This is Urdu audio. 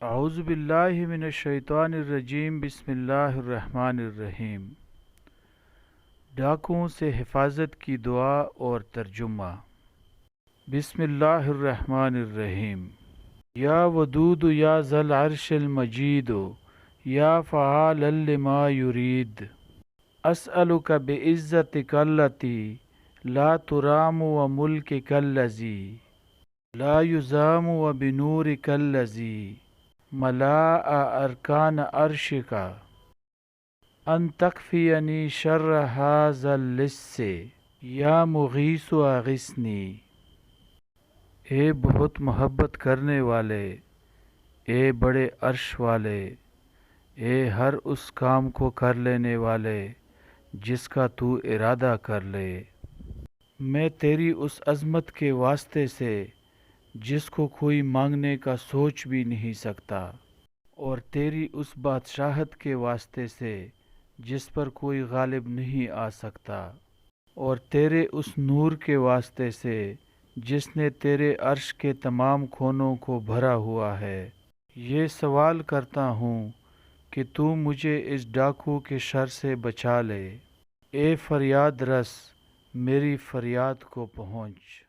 اعوذ باللہ من الشیطان الرجیم، بسم اللہ الرحمن الرحیم۔ ڈاکوؤں سے حفاظت کی دعا اور ترجمہ۔ بسم اللہ الرحمن الرحیم۔ یا ودود یا ذا العرش المجید، یا فعالا لما یرید، اسألک بعزتک التی لا ترام وملکک الذی لا یزام وبنورک الذی ملاء ارکان عرشک ان تکفینی شر ھذا اللص یا مغیث اغثنی۔ اے بہت محبت کرنے والے، اے بڑے عرش والے، اے ہر اس کام کو کر لینے والے جس کا تو ارادہ کر لے، میں تیری اس عظمت کے واسطے سے جس کو کوئی مانگنے کا سوچ بھی نہیں سکتا، اور تیری اس بادشاہت کے واسطے سے جس پر کوئی غالب نہیں آ سکتا، اور تیرے اس نور کے واسطے سے جس نے تیرے عرش کے تمام کونوں کو بھرا ہوا ہے۔ یہ سوال کرتا ہوں کہ تو مجھے اس ڈاکو کے شر سے بچا لے۔ اے فریاد رس، میری فریاد کو پہنچ۔